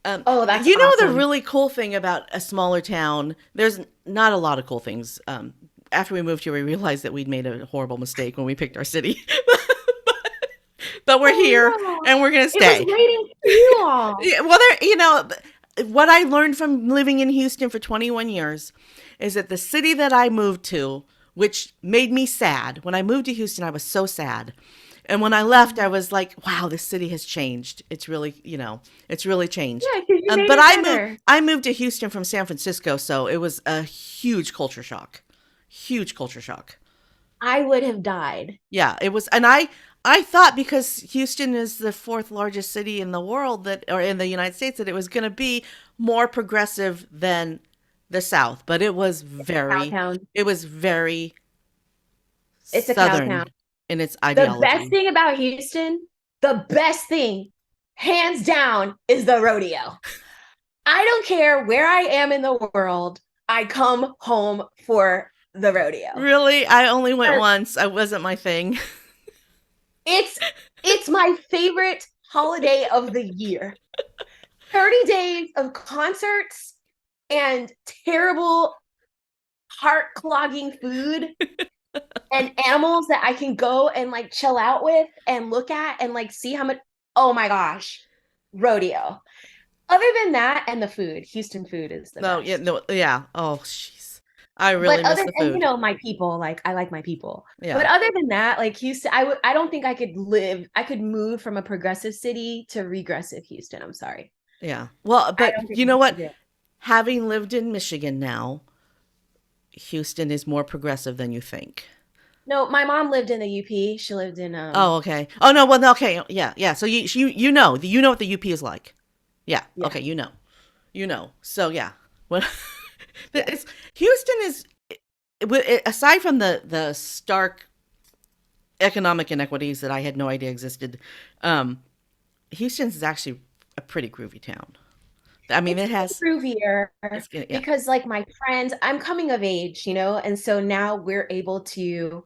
S1: oh, that's
S2: The
S1: awesome.
S2: really cool thing about a smaller town, there's not a lot of cool things. After we moved here, we realized that we'd made a horrible mistake when we picked our city. But we're
S1: Oh
S2: here
S1: no,
S2: and we're going to
S1: it was
S2: stay.
S1: waiting for you all.
S2: Yeah, well, what I learned from living in Houston for 21 years is that the city that I moved to, which made me sad, when I moved to Houston, I was so sad. And when I left, I was like, wow, this city has changed. It's really, it's really changed.
S1: Yeah, because you made
S2: But
S1: it better.
S2: I moved to Houston from San Francisco, so it was a huge culture shock. Huge culture shock.
S1: I would have died.
S2: Yeah, it was, and I thought because Houston is the fourth largest city in the world or in the United States, that it was going to be more progressive than the South, but
S1: Cow town.
S2: it was very
S1: It's a cow town.
S2: Southern in its
S1: The best
S2: ideology.
S1: thing about Houston, the best thing, hands down, is the rodeo. I don't care where I am in the world. I come home for the rodeo.
S2: Really, I only went once. I wasn't my thing.
S1: It's it's my favorite holiday of the year. 30 days of concerts and terrible heart clogging food and animals that I can go and like chill out with and look at and like see how much, oh my gosh. rodeo. Other than that, and the food, Houston food is the
S2: No, yeah,
S1: best.
S2: no, yeah. Oh, jeez. I
S1: But
S2: really miss
S1: other,
S2: the
S1: and
S2: food.
S1: my people, like I like my people. But
S2: Yeah,
S1: other than that, like Houston, I don't think I could move from a progressive city to regressive Houston. I'm sorry.
S2: yeah. Well,
S1: I
S2: but
S1: don't think
S2: you
S1: I
S2: know
S1: could
S2: what?
S1: do it.
S2: Having lived in Michigan now, Houston is more progressive than you think.
S1: No, my mom lived in the UP. She lived in
S2: Oh, okay. Oh no, well, no, okay, yeah, yeah. So you know what the UP is like. Yeah.
S1: yeah,
S2: Okay, you know. So yeah, when
S1: yeah.
S2: it's Houston is aside from the stark economic inequities that I had no idea existed, um, Houston's is actually a pretty groovy town. I mean,
S1: It's
S2: it has
S1: groovier
S2: it's yeah,
S1: because like my friends, I'm coming of age, and so now we're able to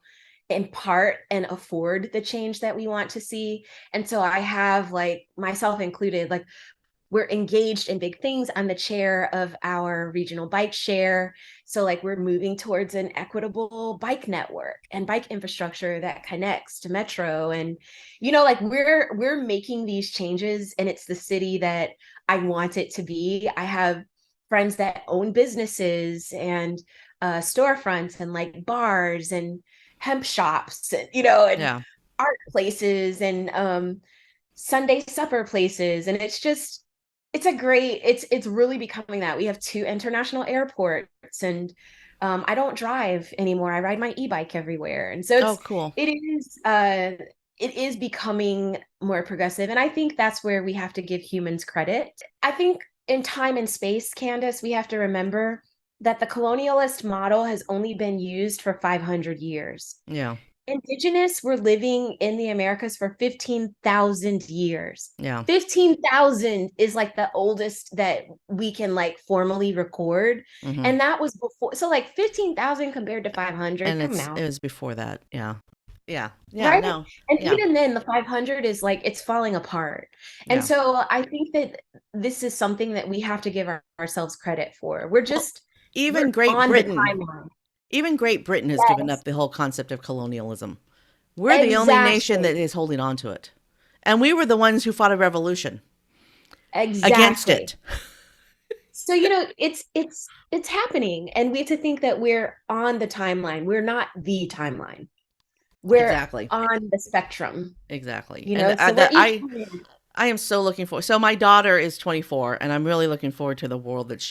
S1: impart and afford the change that we want to see. And so I have, like, myself included, like, we're engaged in big things. I'm the chair of our regional bike share. So like we're moving towards an equitable bike network and bike infrastructure that connects to metro. And like we're making these changes, and it's the city that I want it to be. I have friends that own businesses and storefronts and like bars and hemp shops, and
S2: yeah,
S1: art places and Sunday supper places. And it's really becoming that. We have two international airports, and I don't drive anymore. I ride my e-bike everywhere. And so
S2: oh, cool.
S1: it is it is becoming more progressive. And I think that's where we have to give humans credit. I think in time and space, Candace, we have to remember that the colonialist model has only been used for 500 years.
S2: Yeah,
S1: Indigenous were living in the Americas for 15,000 years.
S2: yeah.
S1: 15,000 is like the oldest that we can like formally record.
S2: Hmm.
S1: And that was before. So like 15,000 compared to 500,
S2: And
S1: come
S2: it
S1: now.
S2: was before that. Yeah, yeah, yeah.
S1: Right?
S2: No,
S1: And
S2: yeah,
S1: even then, the 500 is like it's falling apart. And
S2: yeah.
S1: so I think that this is something that we have to give ourselves credit for. We're
S2: Well,
S1: just,
S2: even
S1: we're
S2: Great
S1: on the
S2: Britain,
S1: timeline.
S2: even Great Britain has given
S1: Yes,
S2: up the whole concept of colonialism. We're the only nation that
S1: exactly.
S2: is holding on to it. And we were the ones who fought a revolution against
S1: Exactly.
S2: it.
S1: So, it's happening, and we have to think that we're on the timeline. We're not the timeline. We're
S2: Exactly.
S1: on the spectrum,
S2: Exactly. And
S1: so we're each.
S2: I am so looking forward. So my daughter is 24 and I'm really looking forward to the world that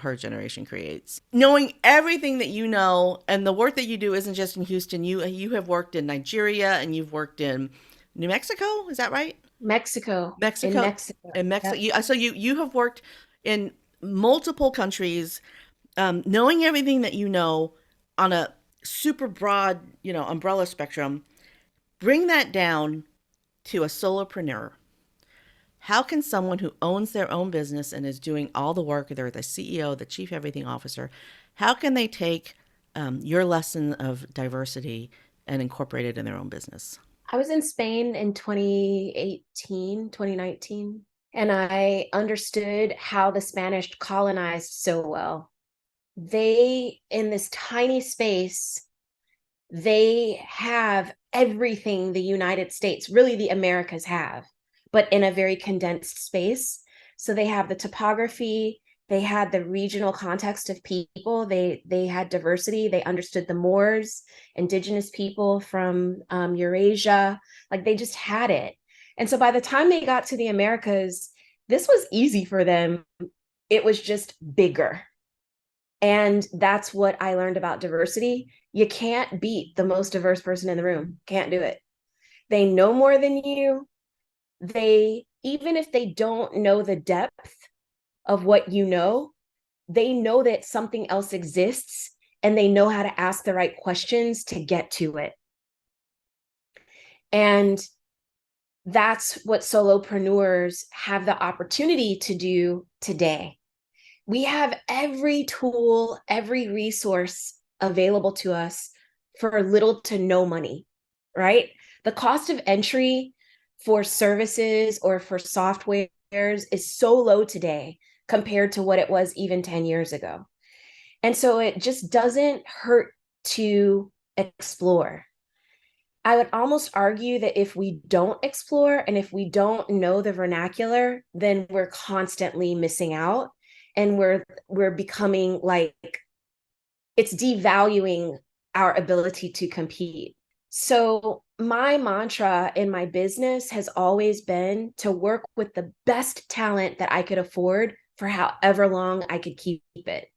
S2: her generation creates. Knowing everything that you know and the work that you do isn't just in Houston. You have worked in Nigeria and you've worked in New Mexico, is that right?
S1: Mexico, in
S2: Mexico
S1: Mexico.
S2: in Mexico.
S1: Yep.
S2: So you have worked in multiple countries, knowing everything that you know on a super broad, umbrella spectrum. Bring that down to a solopreneur. How can someone who owns their own business and is doing all the work, they're the CEO, the chief everything officer, how can they take your lesson of diversity and incorporate it in their own business?
S1: I was in Spain in 2018, 2019, and I understood how the Spanish colonized so well. They, in this tiny space, they have everything the United States, really the Americas have, but in a very condensed space. So they have the topography, they had the regional context of people, they had diversity, they understood the Moors, indigenous people from Eurasia, like they just had it. And so by the time they got to the Americas, this was easy for them. It was just bigger. And that's what I learned about diversity. You can't beat the most diverse person in the room. Can't do it. They know more than you. Even if they don't know the depth of what you know, they know that something else exists, and they know how to ask the right questions to get to it. And that's what solopreneurs have the opportunity to do today. We have every tool, every resource available to us for little to no money, right? The cost of entry for services or for softwares is so low today compared to what it was even 10 years ago. And so it just doesn't hurt to explore. I would almost argue that if we don't explore and if we don't know the vernacular, then we're constantly missing out, and we're becoming like, it's devaluing our ability to compete. So my mantra in my business has always been to work with the best talent that I could afford for however long I could keep it.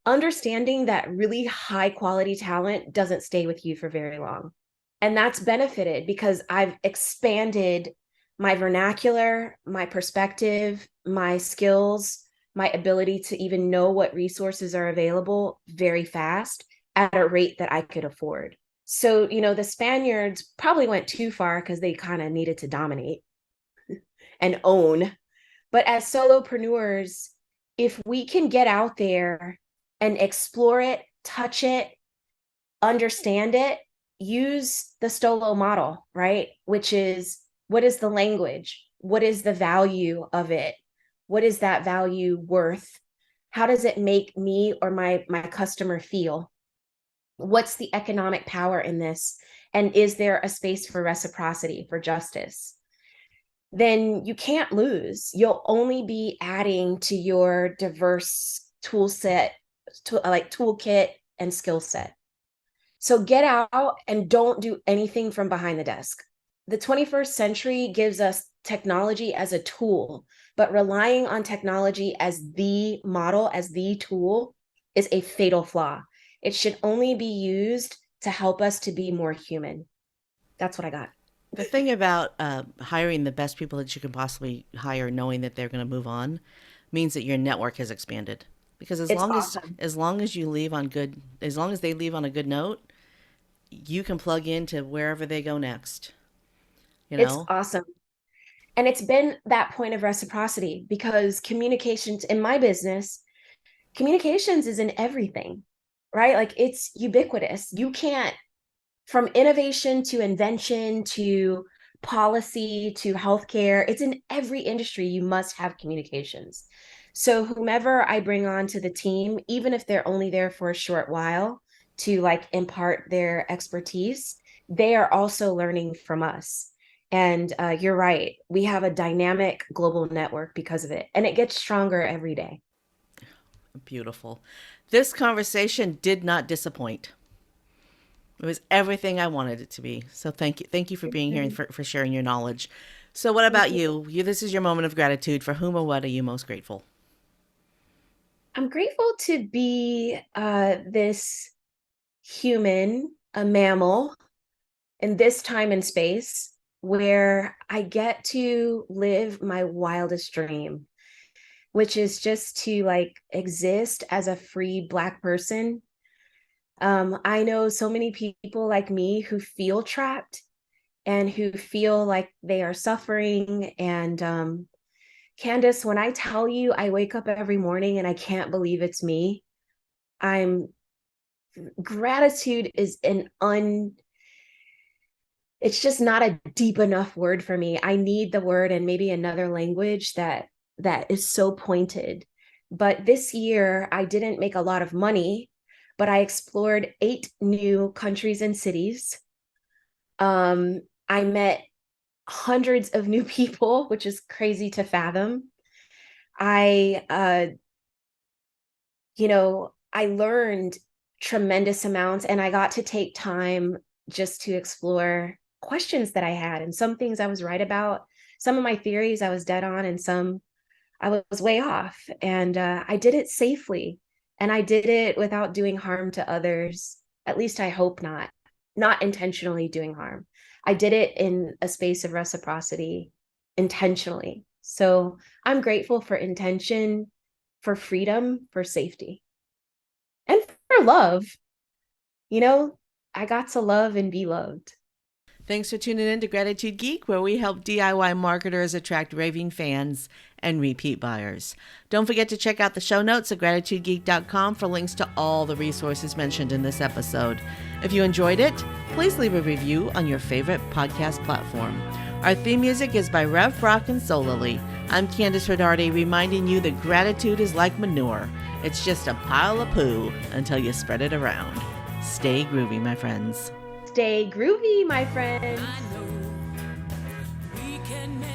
S1: Understanding that really high quality talent doesn't stay with you for very long. And that's benefited because I've expanded my vernacular, my perspective, my skills, my ability to even know what resources are available very fast at a rate that I could afford. So, the Spaniards probably went too far because they kind of needed to dominate and own. But as solopreneurs, if we can get out there and explore it, touch it, understand it, use the Stolo model, right? Which is, what is the language? What is the value of it? What is that value worth? How does it make me or my customer feel? What's the economic power in this? And is there a space for reciprocity, for justice? Then you can't lose. You'll only be adding to your diverse tool set, like toolkit and skill set. So get out and don't do anything from behind the desk. The 21st century gives us technology as a tool, but relying on technology as the model, as the tool, is a fatal flaw. It should only be used to help us to be more human. That's what I got.
S2: The thing about hiring the best people that you can possibly hire, knowing that they're going to move on, means that your network has expanded. Because
S1: It's awesome.
S2: as long as you leave on good, as long as they leave on a good note, you can plug into wherever they go next. You
S1: It's
S2: know,
S1: awesome. And it's been that point of reciprocity because communications in my business, communications is in everything, right? Like it's ubiquitous. You can't, from innovation to invention to policy to healthcare, it's in every industry. You must have communications. So whomever I bring on to the team, even if they're only there for a short while to like impart their expertise, they are also learning from us. And you're right, we have a dynamic global network because of it, and it gets stronger every day.
S2: beautiful. This conversation did not disappoint. It was everything I wanted it to be. So thank you for being here and for sharing your knowledge. So what
S1: Thank
S2: about
S1: you.
S2: you? This is your moment of gratitude. For whom or what are you most grateful?
S1: I'm grateful to be this human, a mammal, in this time and space where I get to live my wildest dream, which is just to like exist as a free Black person. I know so many people like me who feel trapped and who feel like they are suffering. And Candace, when I tell you I wake up every morning and I can't believe it's me, I'm gratitude is it's just not a deep enough word for me. I need the word and maybe another language that is so pointed. But this year I didn't make a lot of money, but I explored 8 new countries and cities. I met hundreds of new people, which is crazy to fathom. I I learned tremendous amounts, and I got to take time just to explore questions that I had, and some things I was right about. Some of my theories I was dead on, and some I was way off. And I did it safely, and I did it without doing harm to others. At least I hope not, not intentionally doing harm. I did it in a space of reciprocity intentionally. So I'm grateful for intention, for freedom, for safety, and for love. You know, I got to love and be loved.
S2: Thanks for tuning in to Gratitude Geek, where we help DIY marketers attract raving fans and repeat buyers. Don't forget to check out the show notes at gratitudegeek.com for links to all the resources mentioned in this episode. If you enjoyed it, please leave a review on your favorite podcast platform. Our theme music is by Rev Brock and Solely. I'm Candice Rodardi, reminding you that gratitude is like manure. It's just a pile of poo until you spread it around. Stay groovy, my friends.
S1: stay groovy, my friends.
S3: I know we can make